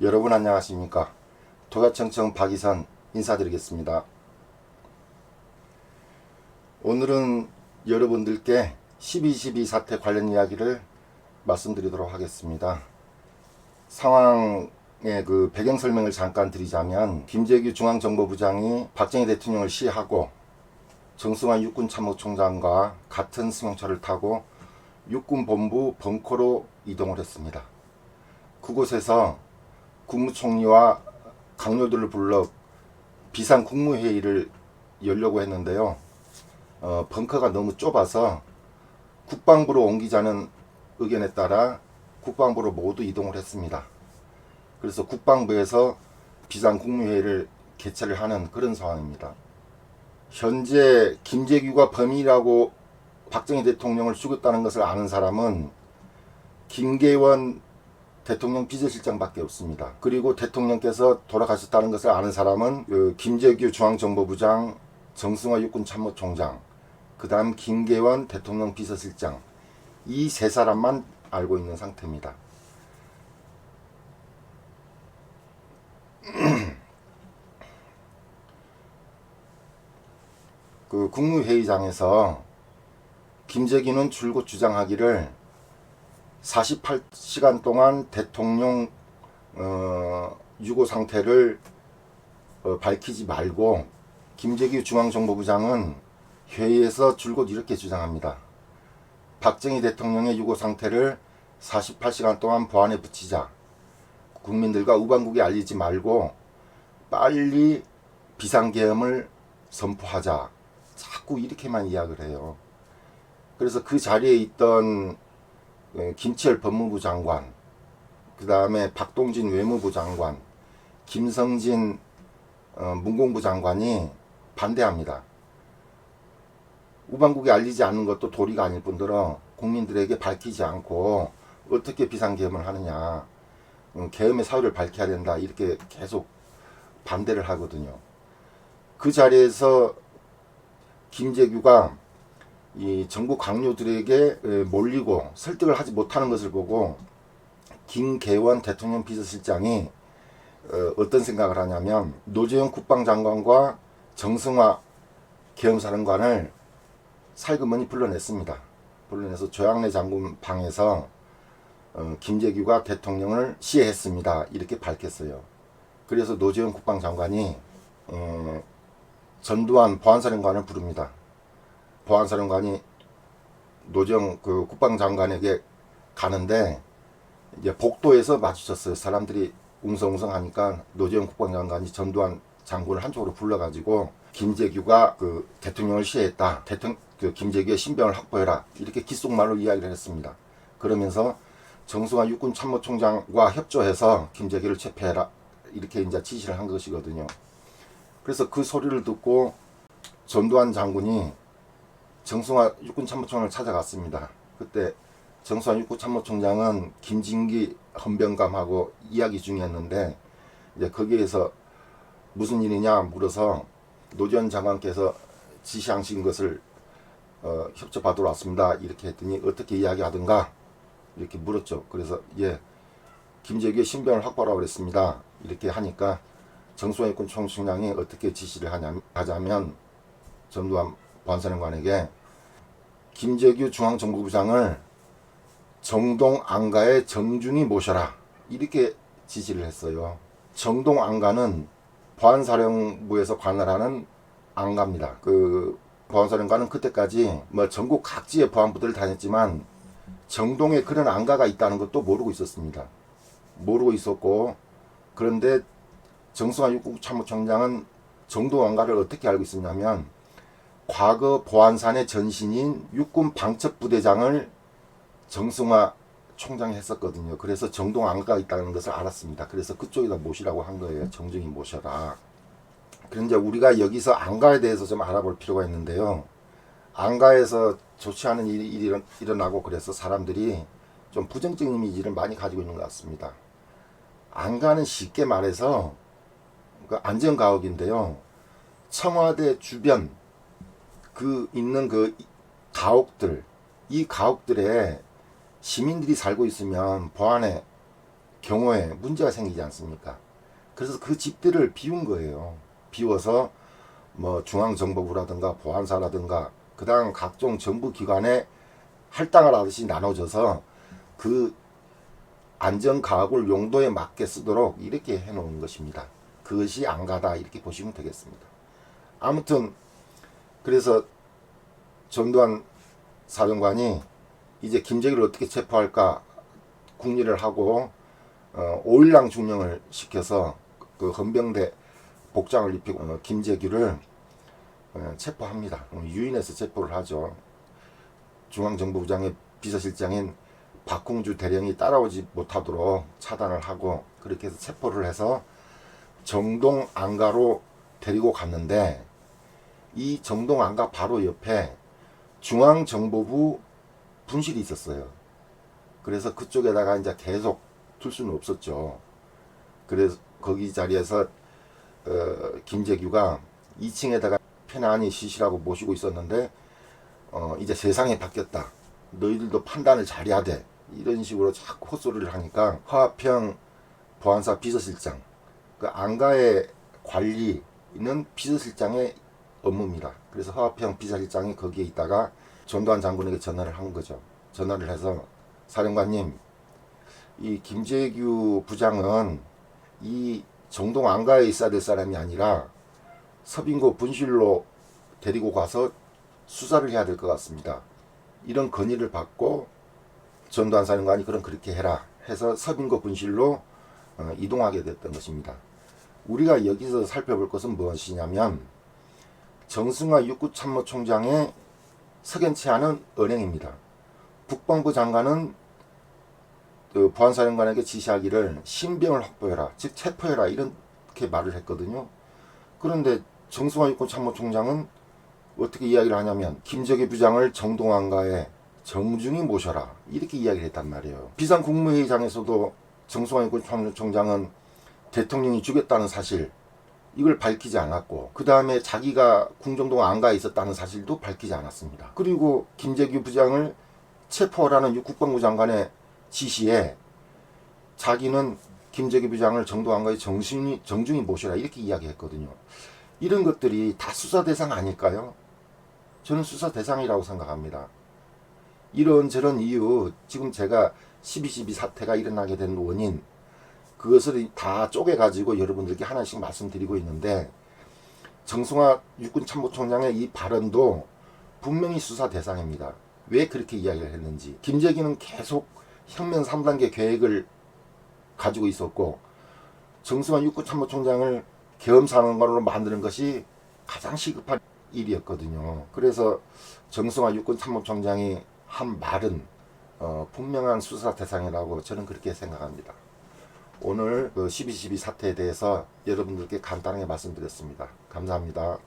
여러분 안녕하십니까? 도가청청 박이선 인사드리겠습니다. 오늘은 여러분들께 12.12 사태 관련 이야기를 말씀드리도록 하겠습니다. 상황의 그 배경 설명을 잠깐 드리자면, 김재규 중앙정보부장이 박정희 대통령을 시해하고 정승환 육군참모총장과 같은 승용차를 타고 육군본부 벙커로 이동을 했습니다. 그곳에서 국무총리와 강요들을 불러 비상국무회의를 열려고 했는데요. 벙커가 너무 좁아서 국방부로 옮기자는 의견에 따라 국방부로 모두 이동을 했습니다. 그래서 국방부에서 비상국무회의를 개최를 하는 그런 상황입니다. 현재 김재규가 범인이라고 박정희 대통령을 죽였다는 것을 아는 사람은 김계원 대통령 비서실장밖에 없습니다. 그리고 대통령께서 돌아가셨다는 것을 아는 사람은 김재규 중앙정보부장, 정승화 육군참모총장, 그 다음 김계원 대통령 비서실장, 이 세 사람만 알고 있는 상태입니다. 그 국무회의장에서 김재규는 줄곧 주장하기를 48시간 동안 대통령 유고 상태를 밝히지 말고, 김재규 중앙정보부장은 회의에서 줄곧 이렇게 주장합니다. 박정희 대통령의 유고 상태를 48시간 동안 보안에 붙이자. 국민들과 우방국에 알리지 말고 빨리 비상계엄을 선포하자. 자꾸 이렇게만 이야기를 해요. 그래서 그 자리에 있던 김치열 법무부 장관, 그 다음에 박동진 외무부 장관, 김성진 문공부 장관이 반대합니다. 우방국에 알리지 않는 것도 도리가 아닐 뿐더러 국민들에게 밝히지 않고 어떻게 비상계엄을 하느냐, 계엄의 사유를 밝혀야 된다, 이렇게 계속 반대를 하거든요. 그 자리에서 김재규가 이 정부 강요들에게 몰리고 설득을 하지 못하는 것을 보고 김계원 대통령 비서실장이 어떤 생각을 하냐면, 노재현 국방장관과 정승화 계엄사령관을 살그머니 불러냈습니다. 불러내서 조양래 장군 방에서 김재규가 대통령을 시해했습니다, 이렇게 밝혔어요. 그래서 노재현 국방장관이 전두환 보안사령관을 부릅니다. 보안사령관이 노정 그 국방장관에게 가는데 이제 복도에서 마주쳤어요. 사람들이 웅성웅성하니까 노재현 국방장관이 전두환 장군을 한쪽으로 불러가지고 김재규가 그 대통령을 시해했다, 그 김재규의 신병을 확보해라, 이렇게 귓속말로 이야기를 했습니다. 그러면서 정승환 육군참모총장과 협조해서 김재규를 체포해라, 이렇게 이제 지시를 한 것이거든요. 그래서 그 소리를 듣고 전두환 장군이 정승화 육군참모총장을 찾아갔습니다. 그때 정승화 육군참모총장은 김진기 헌병감하고 이야기 중이었는데, 이제 거기에서 무슨 일이냐 물어서 노재현 장관께서 지시하신 것을 협조받으러 왔습니다, 이렇게 했더니 어떻게 이야기하든가 이렇게 물었죠. 그래서 김재규의 신병을 확보하라고 그랬습니다, 이렇게 하니까 정승화 육군총장이 어떻게 지시를 하자면 전두환 보안사령관에게 김재규 중앙정보부장을 정동 안가에 정중히 모셔라, 이렇게 지시를 했어요. 정동 안가는 보안사령부에서 관할하는 안가입니다. 그 보안사령관은 그때까지 전국 각지의 보안부들을 다녔지만 정동에 그런 안가가 있다는 것도 모르고 있었습니다. 모르고 있었고, 그런데 정승화 육군참모총장은 정동 안가를 어떻게 알고 있었냐면, 과거 보안산의 전신인 육군 방첩부대장을 정승화 총장이 했었거든요. 그래서 정동 안가가 있다는 것을 알았습니다. 그래서 그쪽에다 모시라고 한 거예요. 정중히 모셔라. 그런데 우리가 여기서 안가에 대해서 좀 알아볼 필요가 있는데요. 안가에서 좋지 않은 일이 일어나고 그래서 사람들이 좀 부정적인 이미지를 많이 가지고 있는 것 같습니다. 안가는 쉽게 말해서 그 안전가옥인데요. 청와대 주변 그 있는 그 가옥들, 이 가옥들에 시민들이 살고 있으면 보안에 경우에 문제가 생기지 않습니까? 그래서 그 집들을 비운 거예요. 비워서 뭐 중앙정보부라든가 보안사라든가 그다음 각종 정부기관에 할당을 하듯이 나눠져서 그 안전가옥을 용도에 맞게 쓰도록 이렇게 해놓은 것입니다. 그것이 안가다 이렇게 보시면 되겠습니다. 아무튼 그래서 전두환 사령관이 이제 김재규를 어떻게 체포할까 궁리를 하고 5일lang 중령을 시켜서 그 헌병대 복장을 입히고 김재규를 체포합니다. 유인해서 체포를 하죠. 중앙정보부장의 비서실장인 박홍주 대령이 따라오지 못하도록 차단을 하고 그렇게 해서 체포를 해서 정동 안가로 데리고 갔는데 이 정동 안가 바로 옆에 중앙정보부 분실이 있었어요. 그래서 그쪽에다가 이제 계속 둘 수는 없었죠. 그래서 거기 자리에서 김재규가 2층에다가 편안히 쉬시라고 모시고 있었는데 이제 세상이 바뀌었다. 너희들도 판단을 잘해야 돼. 이런 식으로 자꾸 헛소리를 하니까 화평 보안사 비서실장 그 안가의 관리는 비서실장의 업무입니다. 그래서 화평 비서실장이 거기에 있다가 전두환 장군에게 전화를 한 거죠. 전화를 해서 사령관님 이 김재규 부장은 이 정동 안가에 있어야 될 사람이 아니라 서빙고 분실로 데리고 가서 수사를 해야 될 것 같습니다. 이런 건의를 받고 전두환 사령관이 그럼 그렇게 해라 해서 서빙고 분실로 이동하게 됐던 것입니다. 우리가 여기서 살펴볼 것은 무엇이냐면 정승화 육구참모총장의 석연치 않은 언행입니다. 국방부 장관은 그 보안사령관에게 지시하기를 신병을 확보해라, 즉 체포해라 이렇게 말을 했거든요. 그런데 정승화 육군참모총장은 어떻게 이야기를 하냐면 김재규 부장을 정동안가에 정중히 모셔라 이렇게 이야기를 했단 말이에요. 비상국무회의장에서도 정승화 육군참모총장은 대통령이 죽였다는 사실 이걸 밝히지 않았고 그 다음에 자기가 궁정동 안가에 있었다는 사실도 밝히지 않았습니다. 그리고 김재규 부장을 체포하라는 국방부 장관의 지시에 자기는 김재규 부장을 정동 안가에 정중히 모셔라 이렇게 이야기했거든요. 이런 것들이 다 수사 대상 아닐까요? 저는 수사 대상이라고 생각합니다. 이런저런 이유 지금 제가 12.12 사태가 일어나게 된 원인 그것을 다 쪼개가지고 여러분들께 하나씩 말씀드리고 있는데 정승화 육군참모총장의 이 발언도 분명히 수사 대상입니다. 왜 그렇게 이야기를 했는지. 김재규는 계속 혁명 3단계 계획을 가지고 있었고 정승화 육군참모총장을 계엄사령관으로 만드는 것이 가장 시급한 일이었거든요. 그래서 정승화 육군참모총장이 한 말은 분명한 수사 대상이라고 저는 그렇게 생각합니다. 오늘 그 12.12 사태에 대해서 여러분들께 간단하게 말씀드렸습니다. 감사합니다.